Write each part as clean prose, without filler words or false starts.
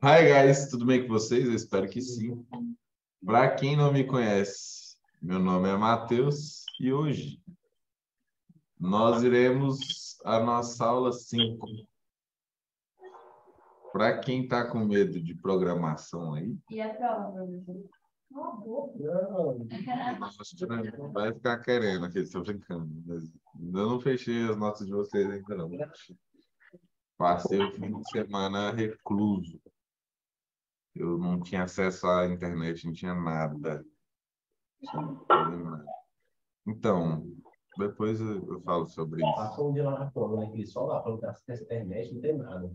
Hi guys, tudo bem com vocês? Eu espero que sim. Para quem não me conhece, meu nome é Matheus e hoje nós iremos a nossa aula 5. Para quem está com medo de programação aí, E a prova, professor? vai ficar querendo aqui, estou brincando. Mas ainda não fechei as notas de vocês ainda não. Passei o fim de semana recluso. Eu não tinha acesso à internet, não tinha nada. Não tinha nada. Então, depois eu falo sobre isso. Passou um dia lá na coluna, aquele sol lá, falando que essa internet não tem nada.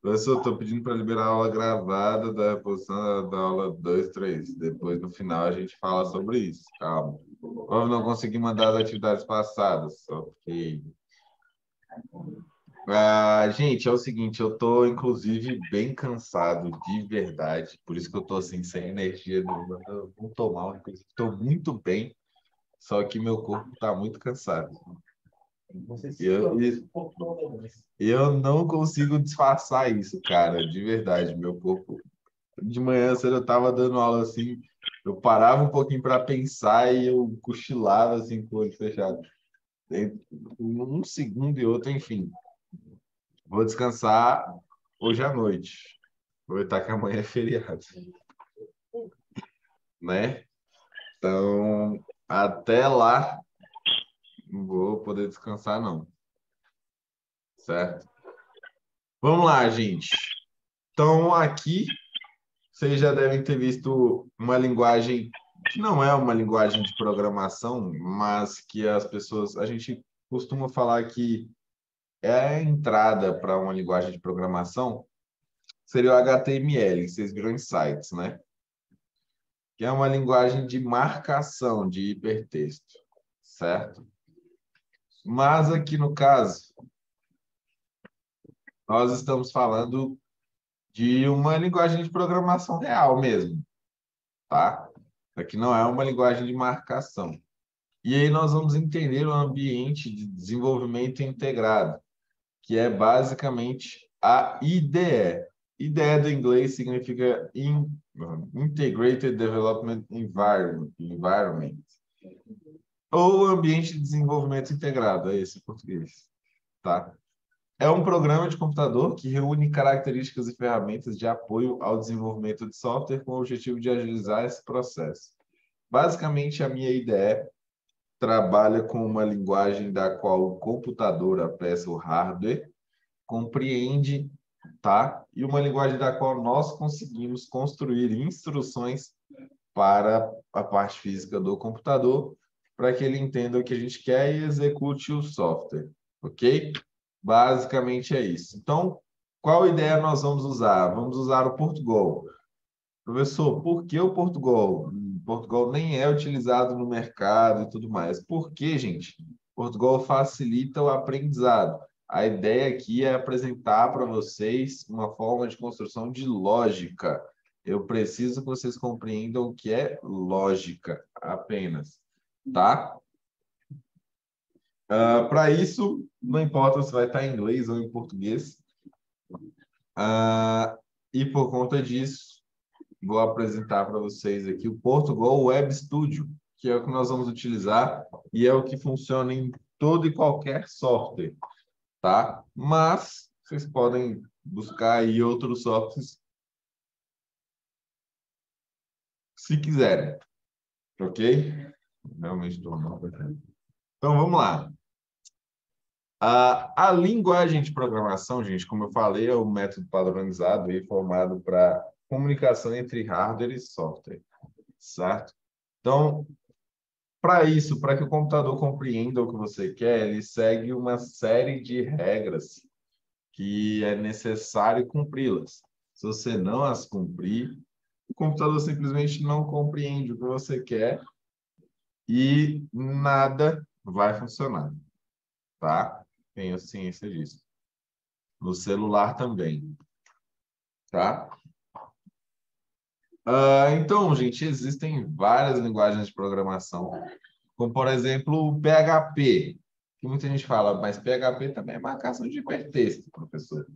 Professor, estou pedindo para liberar a aula gravada da reposição da aula 2, 3. Depois, no final, a gente fala sobre isso. Calma. Eu não consegui mandar as atividades passadas. Ok. Gente, é o seguinte, eu estou, inclusive, bem cansado, de verdade. Por isso que eu estou, assim, sem energia nenhuma. Eu não estou mal, inclusive. Estou muito bem, só que meu corpo está muito cansado. Você se Eu, preocupa e- um pouco mais. eu não consigo disfarçar isso, cara, de verdade. Meu corpo. De manhã cedo eu estava dando aula assim, eu parava um pouquinho para pensar e eu cochilava assim com o olho fechado. Em um segundo e outro, enfim. Vou descansar hoje à noite. Aproveitar que amanhã é feriado, né? Então, até lá, não vou poder descansar, não. Certo? Vamos lá, gente. Então, aqui vocês já devem ter visto uma linguagem que não é uma linguagem de programação, mas que as pessoas, a gente costuma falar que é a entrada para uma linguagem de programação, seria o HTML, que vocês viram em sites, né? Que é uma linguagem de marcação de hipertexto, certo? Mas aqui no caso, nós estamos falando de uma linguagem de programação real mesmo, tá? Aqui não é uma linguagem de marcação. E aí nós vamos entender o ambiente de desenvolvimento integrado, que é basicamente a IDE. IDE do inglês significa Integrated Development Environment, ou ambiente de desenvolvimento integrado, é esse em português, tá? É um programa de computador que reúne características e ferramentas de apoio ao desenvolvimento de software com o objetivo de agilizar esse processo. Basicamente, a minha IDE trabalha com uma linguagem da qual o computador, a peça, o hardware, compreende, tá? E uma linguagem da qual nós conseguimos construir instruções para a parte física do computador, para que ele entenda o que a gente quer e execute o software, ok? Basicamente é isso. Então, qual ideia nós vamos usar? Vamos usar o Portugal. Professor, por que o Portugal? Portugal nem é utilizado no mercado e tudo mais. Por que, gente? Portugal facilita o aprendizado. A ideia aqui é apresentar para vocês uma forma de construção de lógica. Eu preciso que vocês compreendam o que é lógica apenas, tá? Para isso, não importa se vai estar em inglês ou em português. Ah, e por conta disso, vou apresentar para vocês aqui o Portugal Web Studio, que é o que nós vamos utilizar e é o que funciona em todo e qualquer software, tá? Mas vocês podem buscar aí outros softwares se quiserem, ok? Realmente estou mal. Então vamos lá. A linguagem de programação, gente, como eu falei, é um método padronizado e formado para comunicação entre hardware e software, certo? Então, para isso, para que o computador compreenda o que você quer, ele segue uma série de regras que é necessário cumpri-las. Se você não as cumprir, o computador simplesmente não compreende o que você quer e nada vai funcionar, tá? Tenho ciência disso. No celular também, tá? Então, gente, existem várias linguagens de programação, como, por exemplo, o PHP, que muita gente fala, mas PHP também é marcação de hipertexto, professor.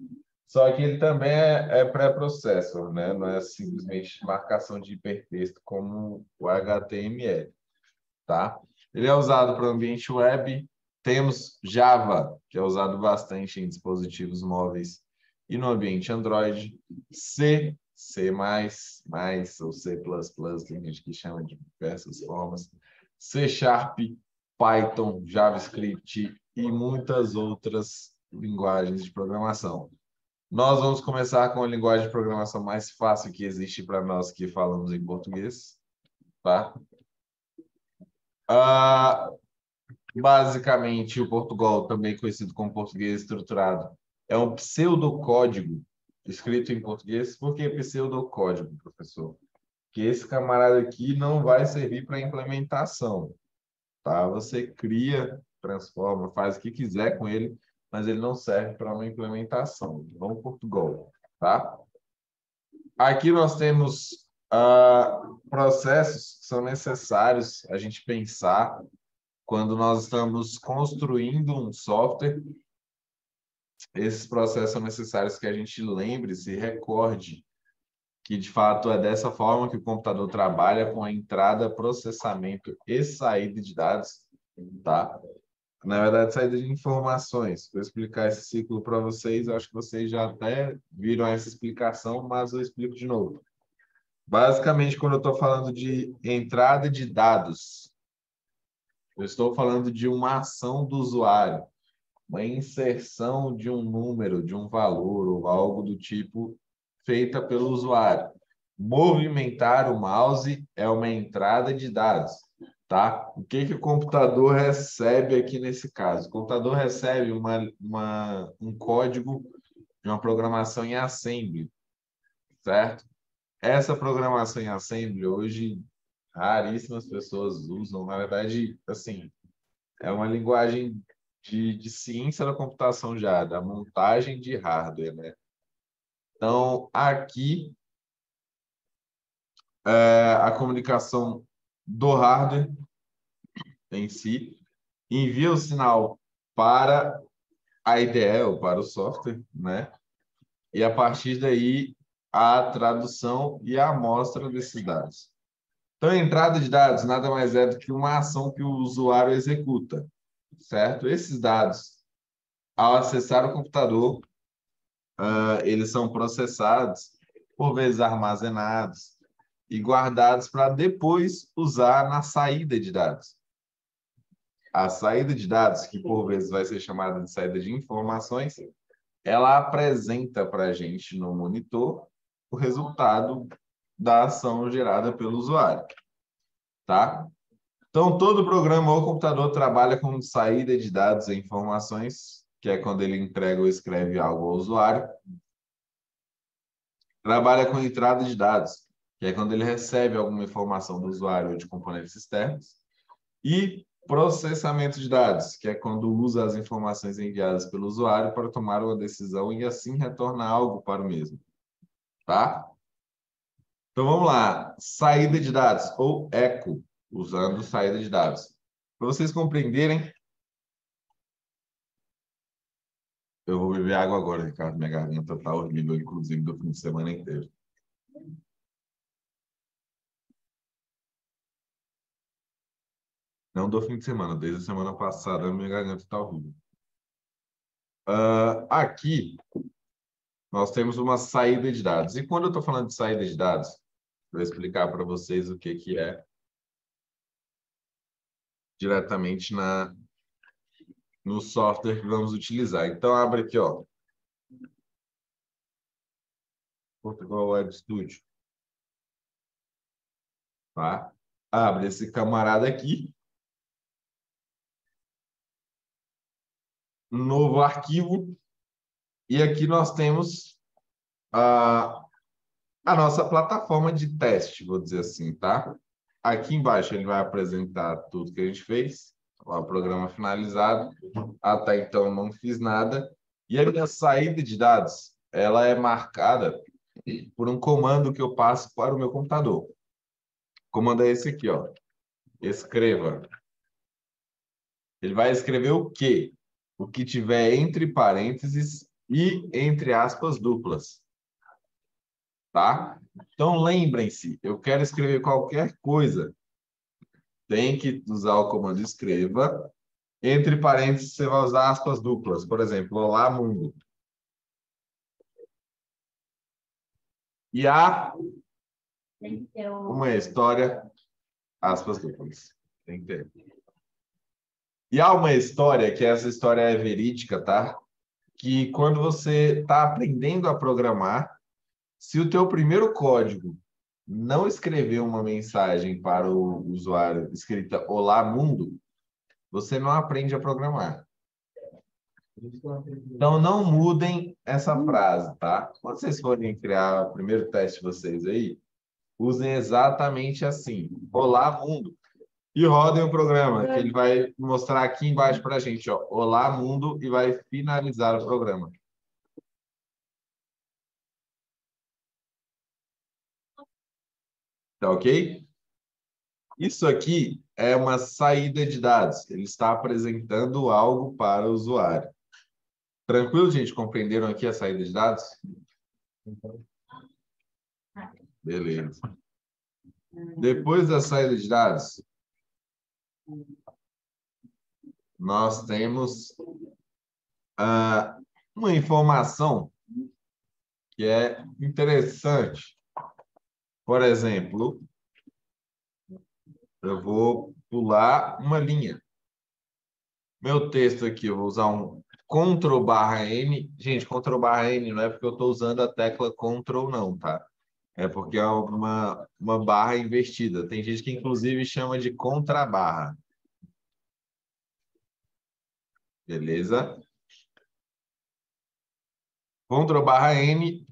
Só que ele também é pré-processor, né? Não é simplesmente marcação de hipertexto como o HTML, tá? Ele é usado para o ambiente web. Temos Java, que é usado bastante em dispositivos móveis e no ambiente Android. C, C++, ou C++, tem gente que chama de diversas formas. C Sharp, Python, JavaScript e muitas outras linguagens de programação. Nós vamos começar com a linguagem de programação mais fácil que existe para nós que falamos em português, tá? Ah, basicamente, o Portugal, também conhecido como português estruturado, é um pseudocódigo escrito em português. Por que pseudocódigo, professor? Que esse camarada aqui não vai servir para implementação, tá? Você cria, transforma, faz o que quiser com ele, mas ele não serve para uma implementação. Vamos Portugal, tá? Aqui nós temos processos que são necessários a gente pensar quando nós estamos construindo um software. Esses processos são necessários que a gente lembre, se recorde que, de fato, é dessa forma que o computador trabalha com a entrada, processamento e saída de dados, tá? Na verdade, saída de informações. Vou explicar esse ciclo para vocês. Eu acho que vocês já até viram essa explicação, mas eu explico de novo. Basicamente, quando eu estou falando de entrada de dados, eu estou falando de uma ação do usuário, uma inserção de um número, de um valor ou algo do tipo feita pelo usuário. Movimentar o mouse é uma entrada de dados, tá? O que que o computador recebe aqui nesse caso? O computador recebe um código de uma programação em assembly, certo? Essa programação em assembly hoje raríssimas pessoas usam. Na verdade, assim, é uma linguagem de ciência da computação já, da montagem de hardware, né? Então, aqui, a comunicação do hardware em si envia o sinal para a IDE, ou para o software, né? E a partir daí, a tradução e a amostra desses dados. Então, a entrada de dados nada mais é do que uma ação que o usuário executa, certo? Esses dados, ao acessar o computador, eles são processados, por vezes armazenados e guardados para depois usar na saída de dados. A saída de dados, que por vezes vai ser chamada de saída de informações, ela apresenta para a gente no monitor o resultado da ação gerada pelo usuário, tá? Então, todo programa ou computador trabalha com saída de dados e informações, que é quando ele entrega ou escreve algo ao usuário. Trabalha com entrada de dados, que é quando ele recebe alguma informação do usuário ou de componentes externos. E processamento de dados, que é quando usa as informações enviadas pelo usuário para tomar uma decisão e assim retornar algo para o mesmo. Tá? Então, vamos lá. Saída de dados, ou eco, usando saída de dados. Para vocês compreenderem, eu vou beber água agora, Ricardo. Minha garganta está horrível, inclusive, do fim de semana inteiro. Não do fim de semana, desde a semana passada, minha garganta está horrível. Aqui, nós temos uma saída de dados. E quando eu estou falando de saída de dados, vou explicar para vocês o que, que é diretamente no software que vamos utilizar. Então, abre aqui, ó, Portugal Web Studio. Tá? Abre esse camarada aqui. Um novo arquivo. E aqui nós temos a nossa plataforma de teste, vou dizer assim, tá? Aqui embaixo ele vai apresentar tudo que a gente fez, o programa finalizado. Até então não fiz nada. E a minha saída de dados, ela é marcada por um comando que eu passo para o meu computador. O comando é esse aqui, ó. Escreva. Ele vai escrever o quê? O que tiver entre parênteses e entre aspas duplas. Tá? Então, lembrem-se, eu quero escrever qualquer coisa, tem que usar o comando escreva. Entre parênteses, você vai usar aspas duplas. Por exemplo, olá, mundo. E há uma história, aspas duplas. Tem que ter. E há uma história, que essa história é verídica, tá? Que quando você está aprendendo a programar, se o teu primeiro código não escrever uma mensagem para o usuário escrita Olá, mundo, você não aprende a programar. Então, não mudem essa frase, tá? Quando vocês forem criar o primeiro teste de vocês aí, usem exatamente assim. Olá, mundo. E rodem o programa, que ele vai mostrar aqui embaixo para a gente, ó. Olá, mundo, e vai finalizar o programa. Tá ok? Isso aqui é uma saída de dados. Ele está apresentando algo para o usuário. Tranquilo, gente? Compreenderam aqui a saída de dados? Beleza. Depois da saída de dados, nós temos uma informação que é interessante. Por exemplo, eu vou pular uma linha. Meu texto aqui, eu vou usar um Ctrl/N. Gente, Ctrl/N não é porque eu estou usando a tecla Ctrl, não, tá? É porque é uma barra invertida. Tem gente que, inclusive, chama de contrabarra. Beleza? Ctrl/N,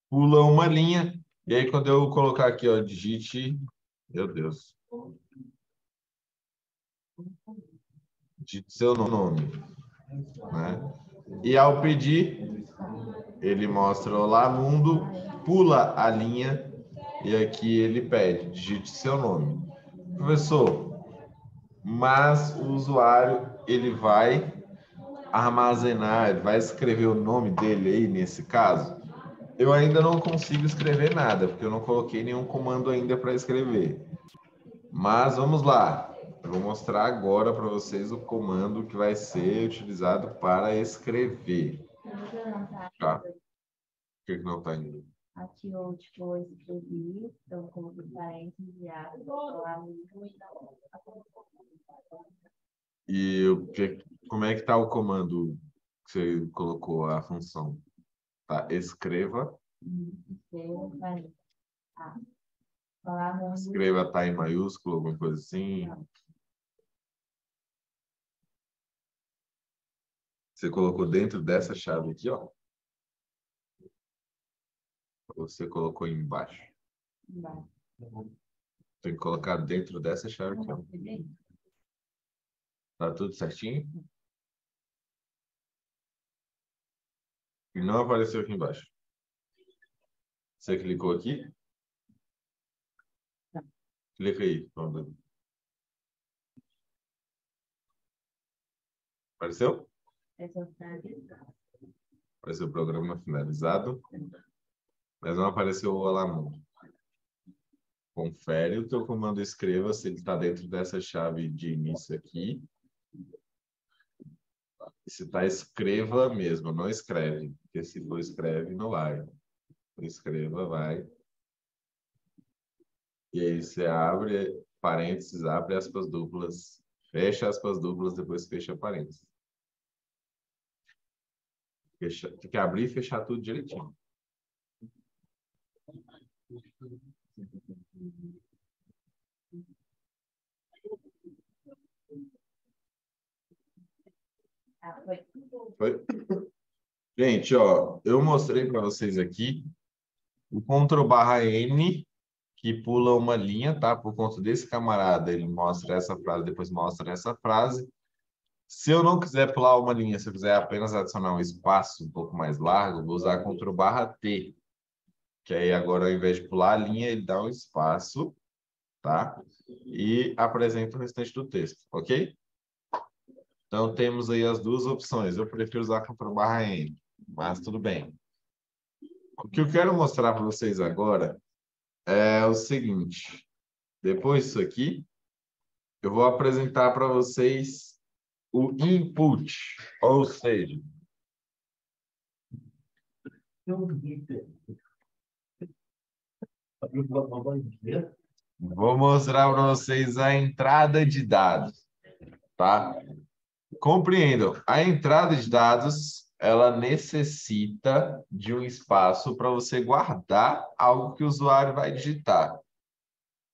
pula uma linha. E aí, quando eu colocar aqui, ó, digite... Meu Deus. Digite seu nome. Né? E ao pedir, ele mostra Olá, mundo, pula a linha e aqui ele pede, digite seu nome. Professor, mas o usuário, ele vai armazenar, ele vai escrever o nome dele aí nesse caso? Eu ainda não consigo escrever nada, porque eu não coloquei nenhum comando ainda para escrever. Mas vamos lá. Eu vou mostrar agora para vocês o comando que vai ser utilizado para escrever. Tá. Por que não está indo? Aqui eu, tipo, escrevi, então, como parênteses, lá E como é que está o comando que você colocou a função? Tá? Escreva. Escreva tá em maiúsculo, alguma coisa assim. Você colocou dentro dessa chave aqui, ó. Você colocou embaixo. Tem que colocar dentro dessa chave aqui, ó. Tá tudo certinho? E não apareceu aqui embaixo. Você clicou aqui? Clica aí. Pronto. Apareceu? Apareceu o programa finalizado. Mas não apareceu o Olá Mundo. Confere o teu comando escreva se ele está dentro dessa chave de início aqui. E se está escreva mesmo, não escreve. Porque se for escreve, não vai. Escreva, vai. E aí você abre parênteses, abre aspas duplas, fecha aspas duplas, depois fecha parênteses. Tem que abrir e fechar tudo direitinho. Foi? Gente, ó, eu mostrei para vocês aqui o Ctrl/N, que pula uma linha, tá? Por conta desse camarada, ele mostra essa frase, depois mostra essa frase. Se eu não quiser pular uma linha, se eu quiser apenas adicionar um espaço um pouco mais largo, vou usar Ctrl/T, que aí agora, ao invés de pular a linha, ele dá um espaço, tá? E apresenta o restante do texto, ok? Então, temos aí as duas opções. Eu prefiro usar Ctrl/N. mas tudo bem. O que eu quero mostrar para vocês agora é o seguinte. Depois disso aqui, eu vou apresentar para vocês o input, ou seja, vou mostrar para vocês a entrada de dados, tá? Compreendam, a entrada de dados, ela necessita de um espaço para você guardar algo que o usuário vai digitar.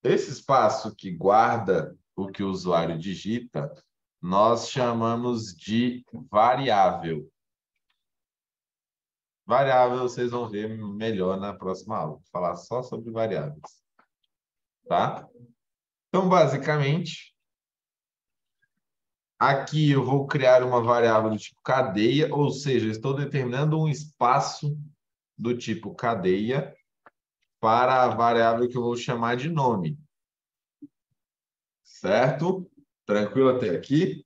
Esse espaço que guarda o que o usuário digita, nós chamamos de variável. Variável vocês vão ver melhor na próxima aula. Vou falar só sobre variáveis. Tá? Então, basicamente, aqui eu vou criar uma variável do tipo cadeia, ou seja, estou determinando um espaço do tipo cadeia para a variável que eu vou chamar de nome. Certo? Tranquilo até aqui?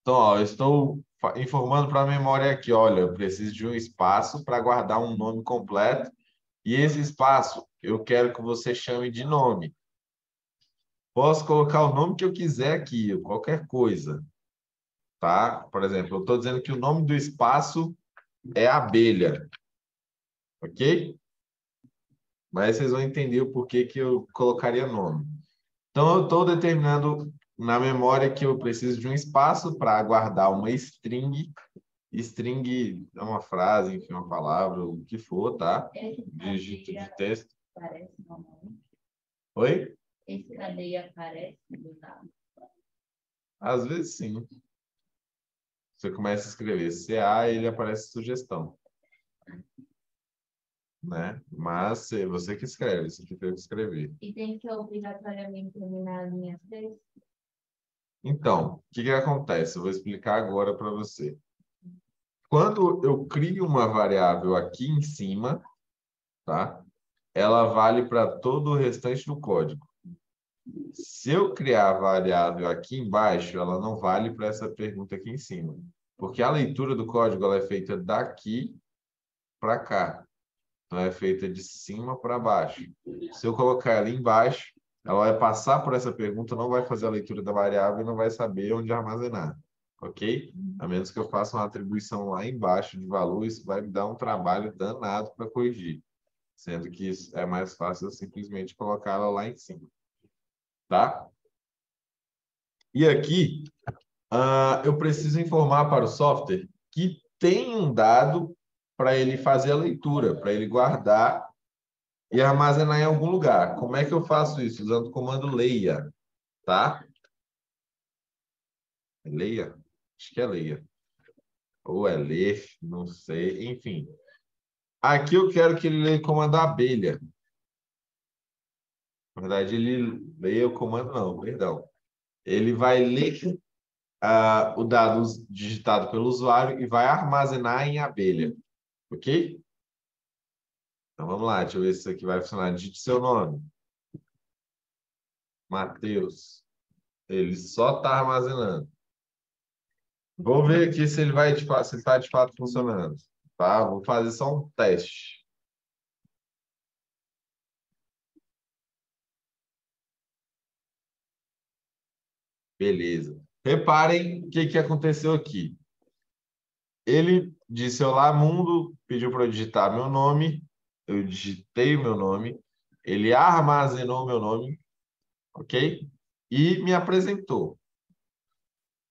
Então, ó, eu estou informando para a memória aqui, olha, eu preciso de um espaço para guardar um nome completo e esse espaço eu quero que você chame de nome. Posso colocar o nome que eu quiser aqui, qualquer coisa, tá? Por exemplo, eu estou dizendo que o nome do espaço é abelha, ok? Mas vocês vão entender o porquê que eu colocaria nome. Então, eu estou determinando na memória que eu preciso de um espaço para guardar uma string. String é uma frase, enfim, uma palavra, o que for, tá? Dígito de texto. Parece normalmente. Oi? Esse cadeia aparece no dado. Às vezes, sim. Você começa a escrever CA e ele aparece sugestão. Né? Mas você que escreve, você que tem que escrever. E tem que obrigatoriamente terminar a linha 3? Então, o que acontece? Eu vou explicar agora para você. Quando eu crio uma variável aqui em cima, tá? Ela vale para todo o restante do código. Se eu criar a variável aqui embaixo, ela não vale para essa pergunta aqui em cima. Porque a leitura do código ela é feita daqui para cá. Então, é feita de cima para baixo. Se eu colocar ela embaixo, ela vai passar por essa pergunta, não vai fazer a leitura da variável e não vai saber onde armazenar. Ok? A menos que eu faça uma atribuição lá embaixo de valor, isso vai me dar um trabalho danado para corrigir. Sendo que isso é mais fácil eu simplesmente colocar ela lá em cima. Tá? E aqui, eu preciso informar para o software que tem um dado para ele fazer a leitura, para ele guardar e armazenar em algum lugar. Como é que eu faço isso? Usando o comando leia, tá? Leia? Acho que é leia. Ou é ler, não sei, enfim. Aqui eu quero que ele leia o comando abelha. Na verdade, ele leia o comando, não, perdão. Ele vai ler o dado digitado pelo usuário e vai armazenar em abelha. Ok? Então vamos lá, deixa eu ver se isso aqui vai funcionar. Digite seu nome. Matheus. Ele só está armazenando. Vou ver aqui se ele vai se está de fato funcionando. Tá? Vou fazer só um teste. Beleza. Reparem o que aconteceu aqui. Ele disse olá, mundo, pediu para eu digitar meu nome. Eu digitei o meu nome. Ele armazenou meu nome, ok? E me apresentou.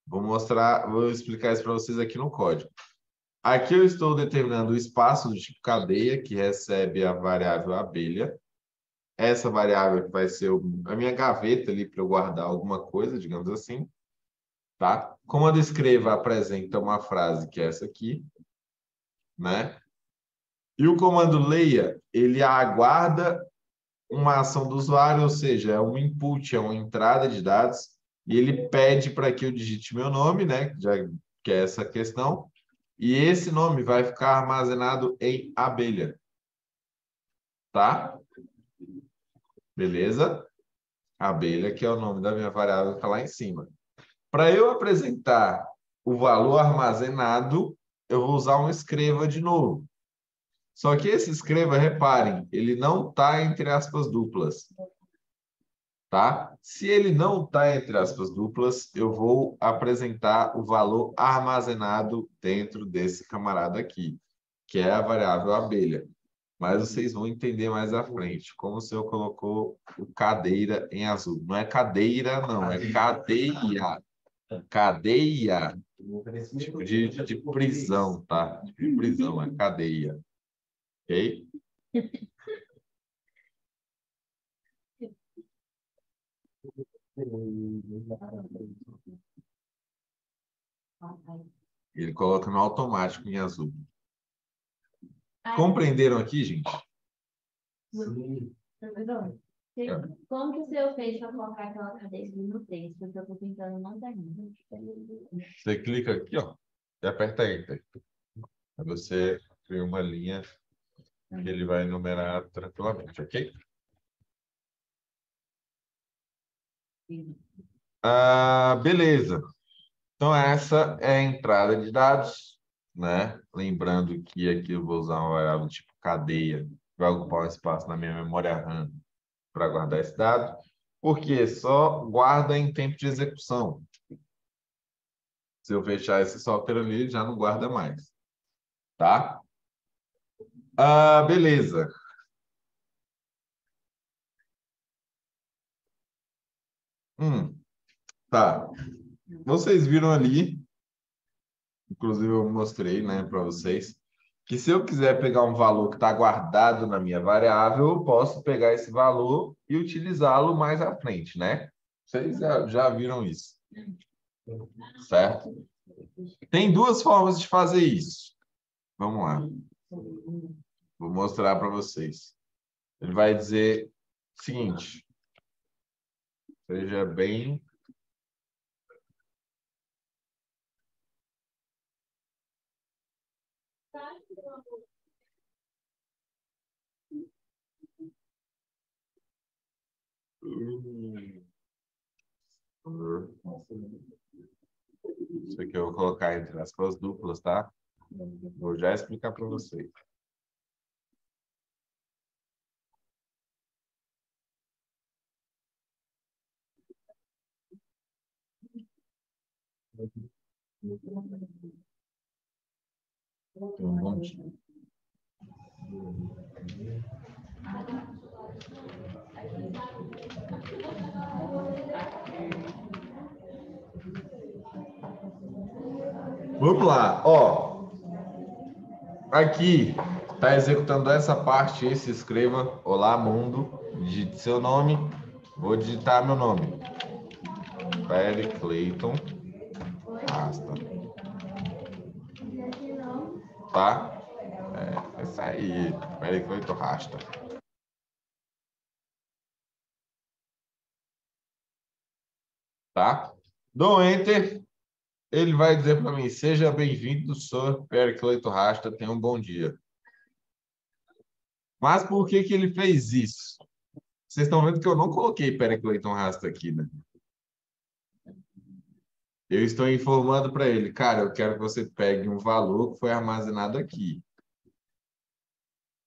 Vou explicar isso para vocês aqui no código. Aqui eu estou determinando o espaço do tipo cadeia, que recebe a variável abelha. Essa variável que vai ser a minha gaveta ali para eu guardar alguma coisa, digamos assim. Tá? Como a escreva apresenta uma frase que é essa aqui, né? E o comando leia, ele aguarda uma ação do usuário, ou seja, é um input, é uma entrada de dados, e ele pede para que eu digite meu nome, né? Já que é essa questão, e esse nome vai ficar armazenado em abelha. Tá? Beleza? Abelha, que é o nome da minha variável que está lá em cima. Para eu apresentar o valor armazenado, eu vou usar um escreva de novo. Só que esse escreva, reparem, ele não está entre aspas duplas. Tá? Se ele não está entre aspas duplas, eu vou apresentar o valor armazenado dentro desse camarada aqui, que é a variável abelha. Mas vocês vão entender mais à frente, como o senhor colocou o cadeira em azul. Não é cadeira, não, é cadeia. Cadeia, tipo de prisão, tá? Tipo de prisão, é cadeia. Ok? Ele coloca no automático em azul. Compreenderam aqui, gente? Sim. Professor, como que o senhor fez para colocar aquela cadeira no texto? Porque eu estou tentando não terminar. Você clica aqui, ó, e aperta Enter. Aí você cria uma linha que ele vai enumerar tranquilamente, ok? Beleza. Então, essa é a entrada de dados, né? Lembrando que aqui eu vou usar uma variável tipo cadeia, que vai ocupar um espaço na minha memória RAM para guardar esse dado, porque só guarda em tempo de execução. Se eu fechar esse software ali, ele já não guarda mais, tá? Beleza. Tá. Vocês viram ali, inclusive eu mostrei, né, para vocês, que se eu quiser pegar um valor que está guardado na minha variável, eu posso pegar esse valor e utilizá-lo mais à frente, né? Vocês já viram isso, certo? Tem duas formas de fazer isso. Vamos lá. Vou mostrar para vocês. Ele vai dizer o seguinte: seja bem. Isso aqui eu vou colocar entre aspas duplas, tá? Vou já explicar para vocês. Vamos lá, ó. Aqui está executando essa parte, esse escreva, olá mundo, digite seu nome, vou digitar meu nome, Perry Clayton Rasta, tá? É isso aí, Perry Clayton Rasta. Tá? Dou Enter, ele vai dizer para mim, seja bem-vindo, sou Perry Clayton Rasta, tenha um bom dia. Mas por que que ele fez isso? Vocês estão vendo que eu não coloquei Perry Clayton Rasta aqui, né? Eu estou informando para ele, cara, eu quero que você pegue um valor que foi armazenado aqui.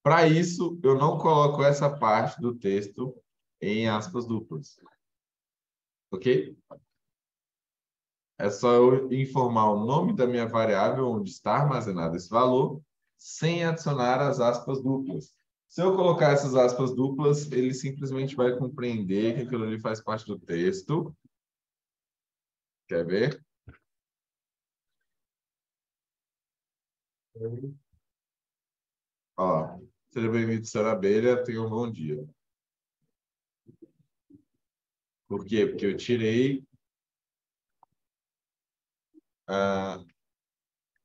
Para isso, eu não coloco essa parte do texto em aspas duplas. Ok? É só eu informar o nome da minha variável onde está armazenado esse valor, sem adicionar as aspas duplas. Se eu colocar essas aspas duplas, ele simplesmente vai compreender que aquilo ali faz parte do texto. Quer ver? Ó, seja bem-vindo, senhora Abelha, tenha um bom dia. Por quê? Porque eu tirei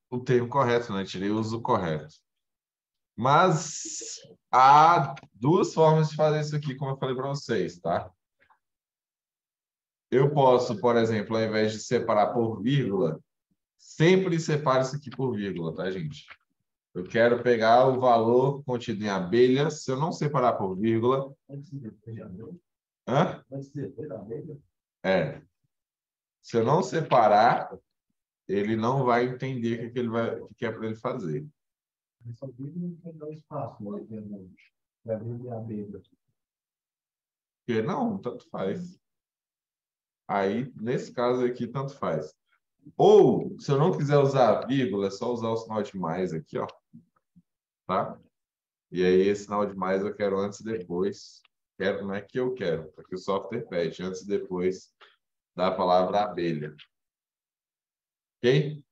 o termo correto, né? Tirei o uso correto. Mas há duas formas de fazer isso aqui, como eu falei para vocês, tá? Eu posso, por exemplo, ao invés de separar por vírgula, sempre separo isso aqui por vírgula, tá, gente? Eu quero pegar o valor contido em abelhas, se eu não separar por vírgula... Hã? É. Se eu não separar ele não vai entender o que o que é para ele fazer. Só vírgula não tem dois espaços, né? Vai abreviar a Bíblia. Porque não, tanto faz. Aí, nesse caso aqui, tanto faz. Ou, se eu não quiser usar a vírgula, é só usar o sinal de mais aqui, ó. Tá? E aí, esse sinal de mais eu quero antes e depois. Quero, não é que eu quero, porque o software pede antes e depois da palavra abelha. Ok?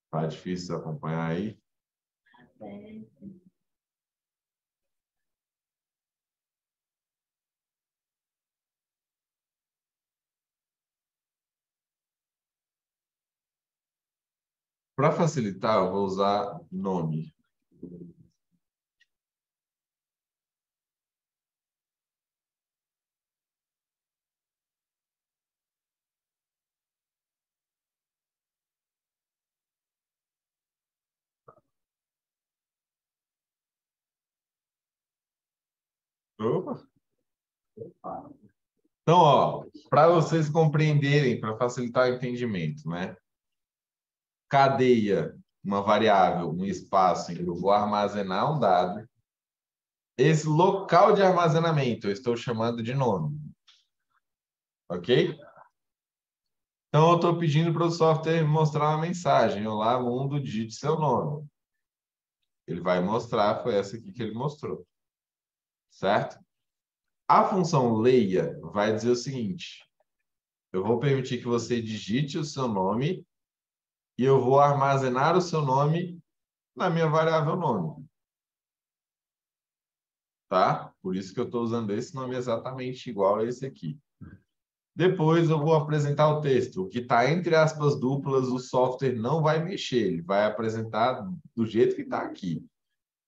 Tá difícil acompanhar aí. Para facilitar, eu vou usar nome. Opa. Então, ó, para vocês compreenderem, para facilitar o entendimento, né? Cadeia, uma variável, um espaço em que eu vou armazenar um dado. Esse local de armazenamento eu estou chamando de nome. Ok? Então, eu estou pedindo para o software mostrar uma mensagem. Olá, mundo, digite seu nome. Ele vai mostrar, foi essa aqui que ele mostrou. Certo? A função leia vai dizer o seguinte: eu vou permitir que você digite o seu nome e eu vou armazenar o seu nome na minha variável nome. Tá? Por isso que eu estou usando esse nome exatamente igual a esse aqui. Depois eu vou apresentar o texto. O que está entre aspas duplas, o software não vai mexer. Ele vai apresentar do jeito que está aqui.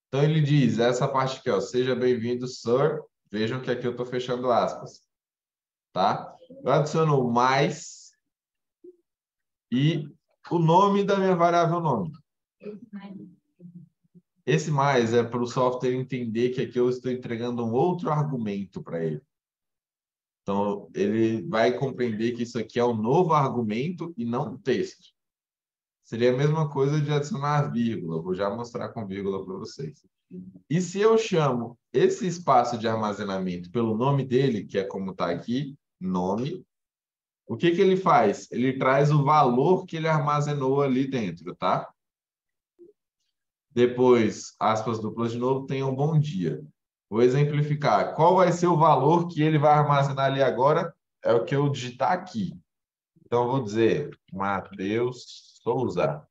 Então ele diz, essa parte aqui, ó, seja bem-vindo, sir. Vejam que aqui eu estou fechando aspas. Tá? Eu adiciono o mais e o nome da minha variável nome. Esse mais é para o software entender que aqui eu estou entregando um outro argumento para ele. Então, ele vai compreender que isso aqui é um novo argumento e não um texto. Seria a mesma coisa de adicionar vírgula. Eu vou já mostrar com vírgula para vocês. E se eu chamo esse espaço de armazenamento pelo nome dele, que é como está aqui, nome, o que que ele faz? Ele traz o valor que ele armazenou ali dentro, tá? Depois, aspas duplas de novo, tenham um bom dia. Vou exemplificar. Qual vai ser o valor que ele vai armazenar ali agora? É o que eu digitar aqui. Então, eu vou dizer Matheus Souza,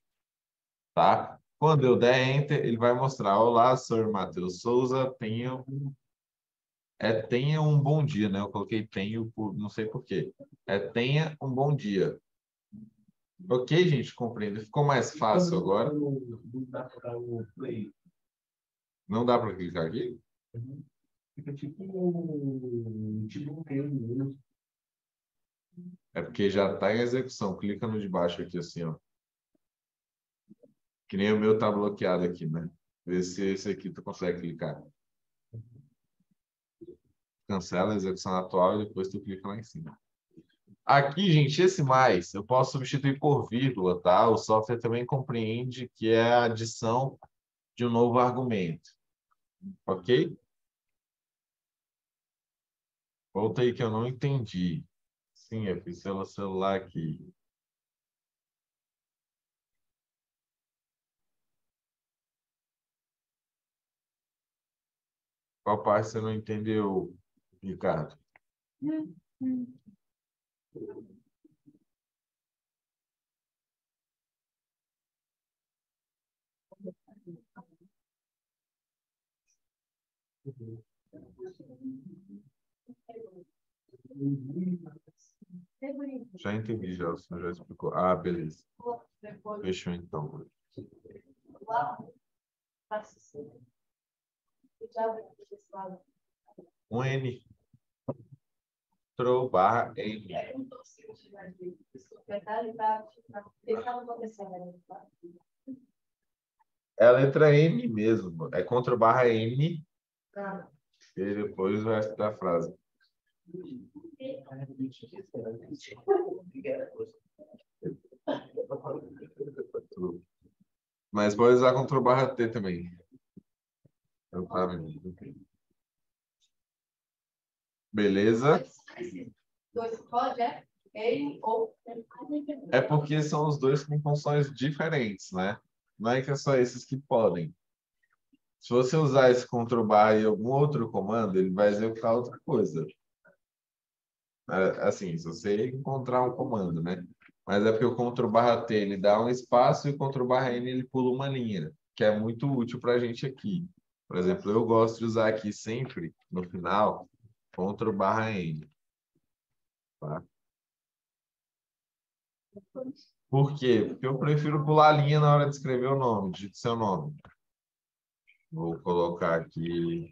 tá? Quando eu der Enter, ele vai mostrar. Olá, senhor Matheus Souza, tenha um bom dia, né? Eu coloquei tenho, não sei por quê. Tenha um bom dia. Ok, gente, compreendo. Ficou mais fácil agora. Não dá para dar o play. Não dá para clicar aqui? Fica tipo um mesmo. É porque já está em execução. Clica no de baixo aqui, assim, ó. Que nem o meu tá bloqueado aqui, né? Vê se esse aqui tu consegue clicar. Cancela a execução atual e depois tu clica lá em cima. Aqui, gente, esse mais eu posso substituir por vírgula, tá? O software também compreende que é a adição de um novo argumento. Ok? Volta aí que eu não entendi. Sim, eu fiz pelo celular aqui. Qual parte você não entendeu, Ricardo? Já entendi, já, o senhor já explicou. Ah, beleza. Fechou então. Um N. Ctrl barra N. É a letra M mesmo. É Ctrl barra N. E depois o resto da frase. Mas pode usar Ctrl barra T também. Eu tava- Beleza? Dois pode, é? Ele ou... É porque são os dois com funções diferentes, né? Não é que é só esses que podem. Se você usar esse Ctrl barra em algum outro comando, ele vai executar outra coisa. Assim, se você encontrar um comando, né? Mas é porque o Ctrl barra T ele dá um espaço e o Ctrl barra N ele pula uma linha, que é muito útil para a gente aqui. Por exemplo, eu gosto de usar aqui sempre, no final, Ctrl barra N. Tá? Por quê? Porque eu prefiro pular a linha na hora de escrever o nome, digite seu nome. Vou colocar aqui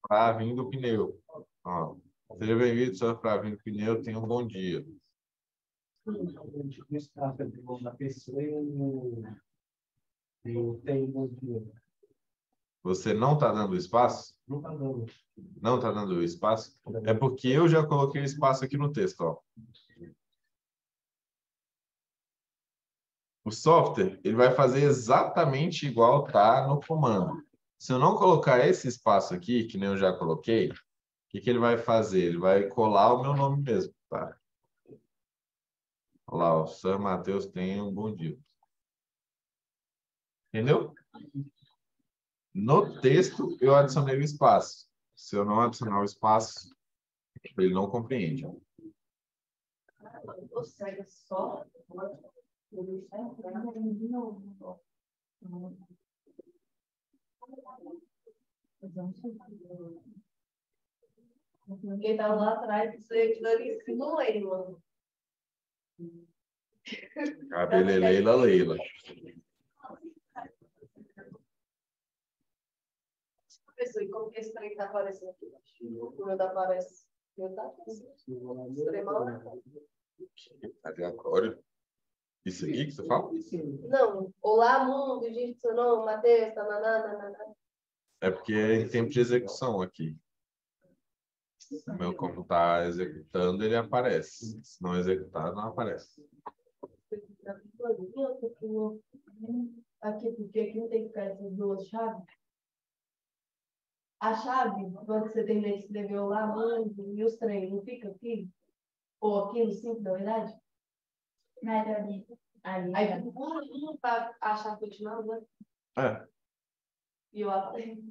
Flavinho do Pneu. Ó, seja bem-vindo, senhor Flavinho do Pneu. Tenha um bom dia. O espaço entre na pessoa e o tempo de Você não está dando espaço? não tá dando. Não está dando espaço? É porque eu já coloquei espaço aqui no texto. Ó. O software ele vai fazer exatamente igual tá no comando. Se eu não colocar esse espaço aqui, que nem eu já coloquei, o que ele vai fazer? Ele vai colar o meu nome mesmo. Tá? Olha lá, o Sr. Matheus tem um bom dia. Entendeu? No texto, eu adicionei o espaço. Se eu não adicionar o espaço, ele não compreende. Você só... Quem tava lá atrás, você não lembra, mano. Cabeleleila, Leila. Pessoa, e como que esse trem tá aparecendo aqui? O meu tá aparecendo. O meu tá aparecendo. Extremamente. Aleatório. Isso aqui que você fala? Não. Olá, mundo, digite seu nome, Matheus, tananana. É porque é em tempo de execução aqui. O meu como está executando, ele aparece. Se não executar, não aparece. Aqui, porque aqui não tem que ficar essas duas chaves. A chave, quando você termina de escrever olá, mundo, e os trem, não fica aqui? Ou aqui no 5, na verdade? Mas ali, Aí fica um para a chave continuar, né? É. E eu aprendo.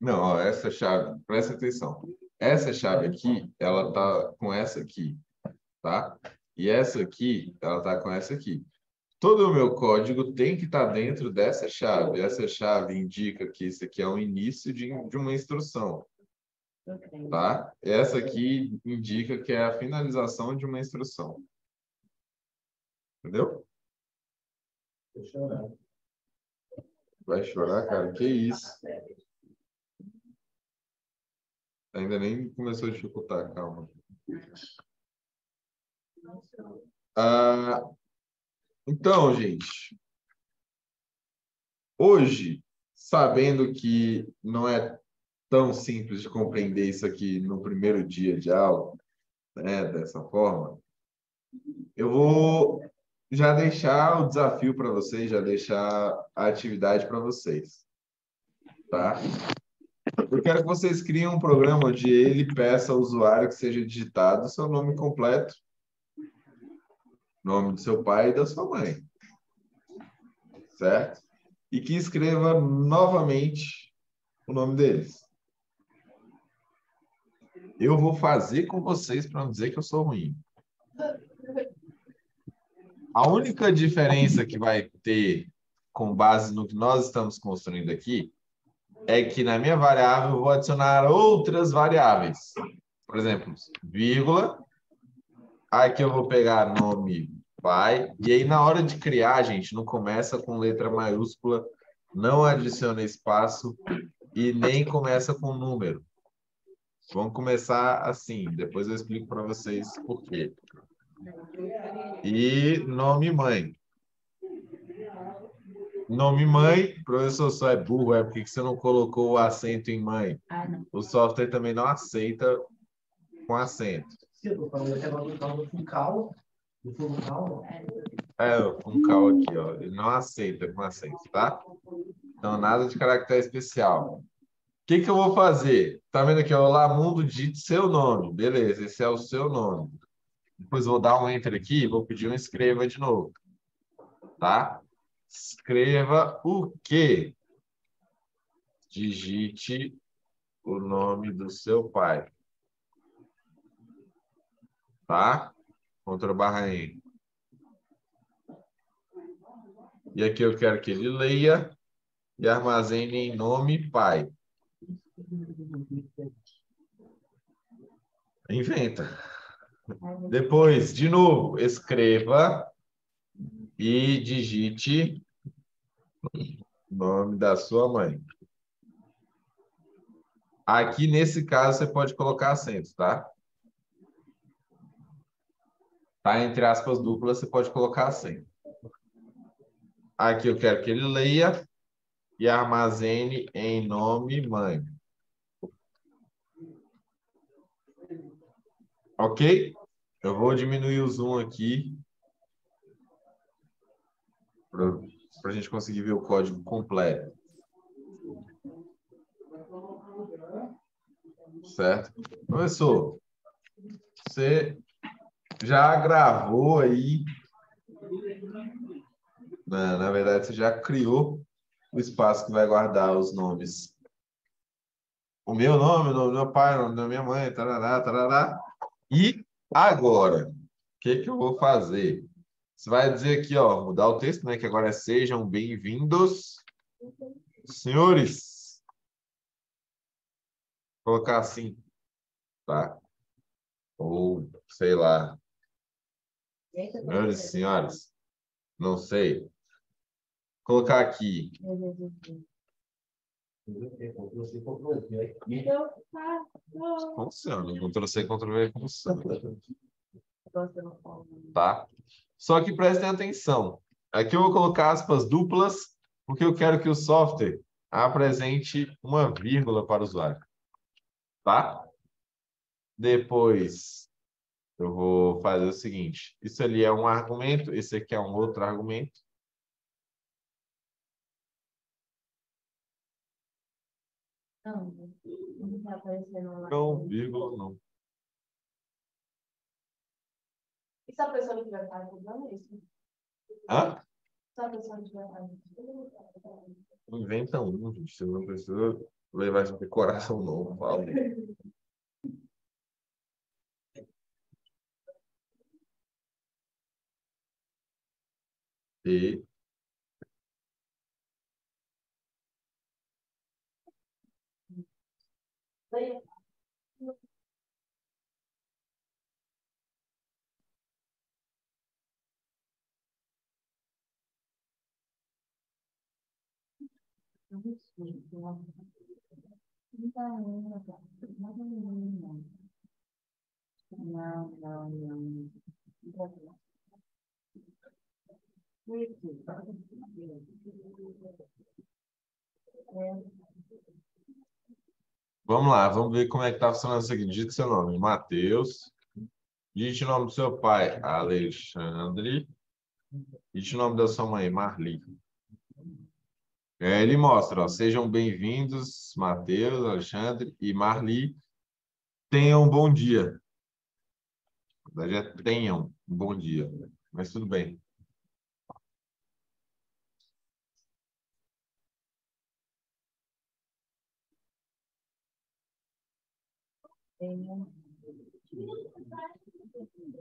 Não, ó, essa chave, presta atenção. Essa chave aqui, ela tá com essa aqui, tá? E essa aqui, ela tá com essa aqui. Todo o meu código tem que estar dentro dessa chave. Essa chave indica que isso aqui é o início de uma instrução, tá? Essa aqui indica que é a finalização de uma instrução. Entendeu? Vai chorar, cara? Que isso? Ainda nem começou a dificultar, calma. Então, gente, hoje, sabendo que não é tão simples de compreender isso aqui no primeiro dia de aula, né, dessa forma, eu vou já deixar o desafio para vocês, já deixar a atividade para vocês, tá? Eu quero que vocês criem um programa onde ele peça ao usuário que seja digitado seu nome completo, nome do seu pai e da sua mãe, certo? E que escreva novamente o nome deles. Eu vou fazer com vocês para não dizer que eu sou ruim. A única diferença que vai ter com base no que nós estamos construindo aqui é que na minha variável eu vou adicionar outras variáveis. Por exemplo, vírgula. Aqui eu vou pegar nome pai. E aí na hora de criar, gente, não começa com letra maiúscula, não adiciona espaço e nem começa com número. Vamos começar assim. Depois eu explico para vocês por quê. E nome mãe. Nome mãe, professor, só é burro, é porque você não colocou o acento em mãe. Ah, não. O software também não aceita com acento. Sim, eu tô falando aqui agora do tal do Funcal. Do Funcal. É, um cal aqui, ó. Ele não aceita com acento, tá? Então, nada de caractere especial. O que que eu vou fazer? Tá vendo aqui, ó, Olá Mundo, digite seu nome. Beleza, esse é o seu nome. Depois vou dar um enter aqui e vou pedir um escreva de novo, tá? Escreva o quê? Digite o nome do seu pai, tá? Ctrl barra N. E aqui eu quero que ele leia e armazene em nome pai. Inventa. Depois, de novo, escreva e digite o nome da sua mãe. Aqui, nesse caso, você pode colocar acento, tá? Tá entre aspas duplas, você pode colocar acento. Aqui eu quero que ele leia e armazene em nome mãe. Ok? Eu vou diminuir o zoom aqui para a gente conseguir ver o código completo. Certo? Professor, você já gravou aí, na verdade, você já criou o espaço que vai guardar os nomes. O meu nome, o nome do meu pai, o nome da minha mãe, tarará, tarará. E agora, o que que eu vou fazer? Você vai dizer aqui, ó, mudar o texto, né? Que agora é sejam bem-vindos, senhores. Vou colocar assim, tá? Ou, sei lá, senhores e senhoras, não sei. Colocar aqui. Você comprou o quê? Funciona. Ctrl+C, Ctrl+V, funciona. Tá? Só que prestem atenção. Aqui eu vou colocar aspas duplas, porque eu quero que o software apresente uma vírgula para o usuário. Tá? Depois, eu vou fazer o seguinte. Isso ali é um argumento, esse aqui é um outro argumento. Não tá aparecendo lá. Não, vírgula, não. E se a pessoa não tiver fazendo isso? Hã? Se a pessoa não tiver fazendo isso? Inventa um, gente. Você não precisa levar isso para coração, não. Fala. E Daí, Não sei, não tá indo, não tá indo, não. Não, não, não. vamos lá, vamos ver como é que está funcionando isso aqui. Digite seu nome, Matheus. Digite o nome do seu pai, Alexandre. Digite o nome da sua mãe, Marli. Ele mostra, ó, sejam bem-vindos, Matheus, Alexandre e Marli. Tenham um bom dia. Na verdade, tenham um bom dia. Mas tudo bem.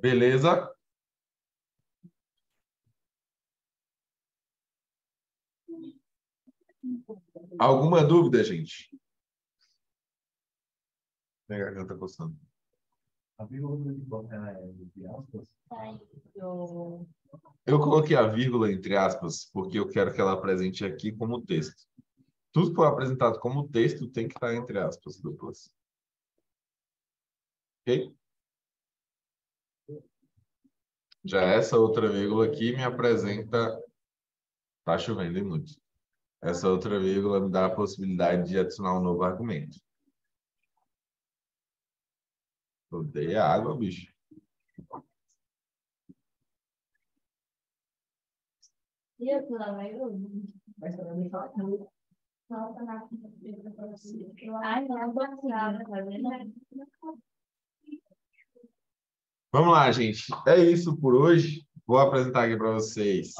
Beleza? Alguma dúvida, gente? Minha garganta coçando. A vírgula de aspas. Eu coloquei a vírgula entre aspas porque eu quero que ela apresente aqui como texto. Tudo que for apresentado como texto tem que estar entre aspas duplas. Ok? Já essa outra vírgula aqui me apresenta Tá chovendo e muito. Essa outra vírgula me dá a possibilidade de adicionar um novo argumento. Odeia água, bicho. E eu tô lá, vai eu. Mas também me fala que Nossa, na ai, não, tô conseguindo fazer, né? Vamos lá, gente. É isso por hoje. Vou apresentar aqui para vocês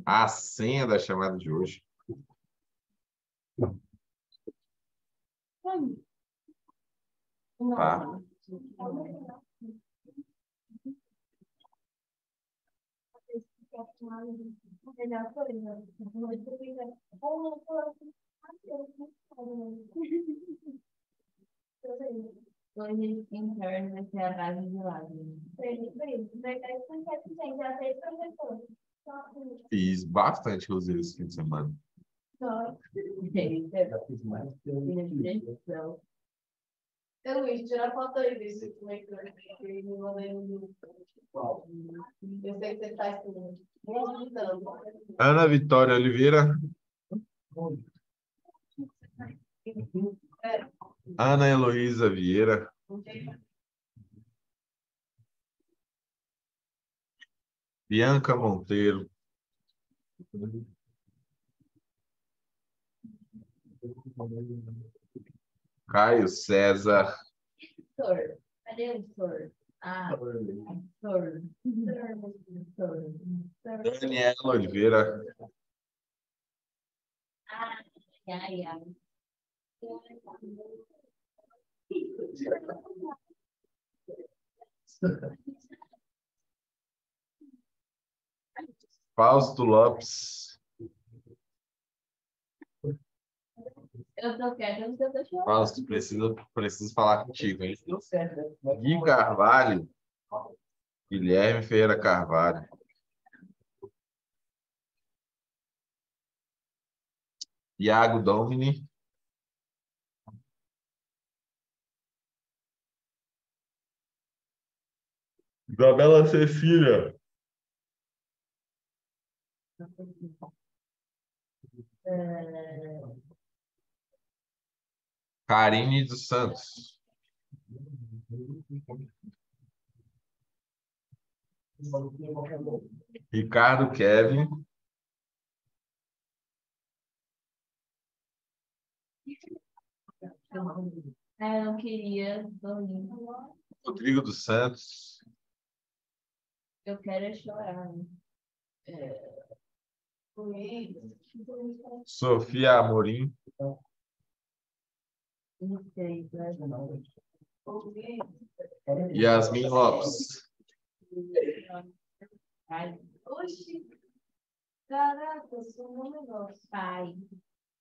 a senha da chamada de hoje. Tá? Hoje, interno, vai ser a base de lágrimas. Fiz bastante, inclusive, esse fim de semana. já fiz mais que eu. Eu, Luiz, tira a foto aí desse como é que eu me mandei no grupo. Qual? Eu sei que você está estudando. Ana Vitória Oliveira. Ana Heloísa Vieira. Bianca Monteiro. Caio César. Sor. Cadê o sor? Ah, sor. Sor. Daniela Oliveira. Ai, ai. Fausto Lopes. Eu tô quieta, eu tô chorando. Fausto, preciso falar contigo, hein? Deu certo, né? Gui Carvalho. Guilherme Ferreira Carvalho. Iago Domini. Isabela Cecília. Karine dos Santos. Ricardo Kevin. Eu não queria dormir. Rodrigo dos Santos. Eu quero é chorar. Sofia Amorim. Não sei, Yasmin Lopes. Ai, Oxi. Caraca, eu sou um negócio. pai.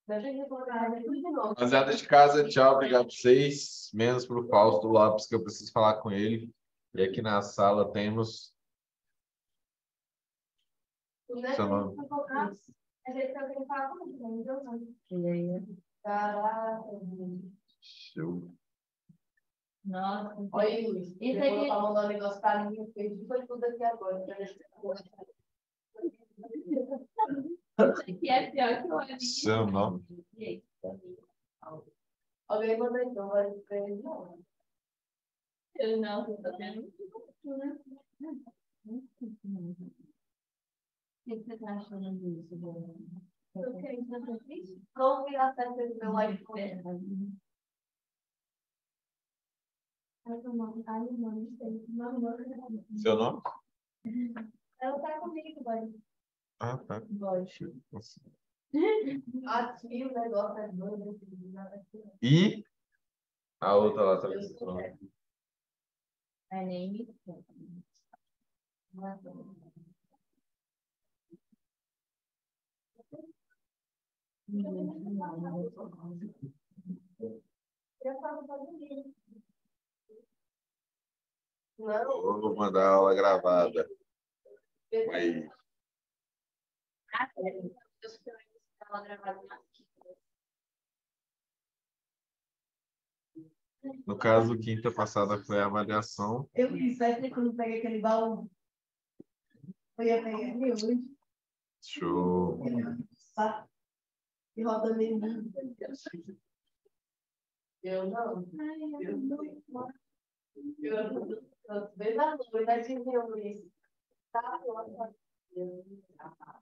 Deve recordar tudo de novo. Rapaziada de casa, tchau, obrigado a vocês. Menos para o Fausto Lopes, que eu preciso falar com ele. E aqui na sala temos seu nome. E aí? Caraca. Show. Nossa. Olha aí, Luiz. Isso Eu aqui. vou mandar um negócio para mim. Perdi foi tudo aqui agora. Isso aqui é pior que o amigo. Seu nome. Alguém mandou então, vai para ele. Não. Eu não, eu tô tendo. O que você tá achando disso, Bruno? Como que acesso esse meu iPhone? Seu nome? Ela tá comigo, vai. Ah, tá. Aqui o negócio é doido. E a outra lá tá Eu sou É nem me Não, Vou mandar a aula gravada. Aí. Eu estava gravando na No caso, quinta passada foi a avaliação. eu vi, vai ser quando pega aquele baú. Eu ia pegar ele hoje. Show. Tá? E roda menino. Eu não. Eu não. Eu bem na noite, a gente viu isso. Tá?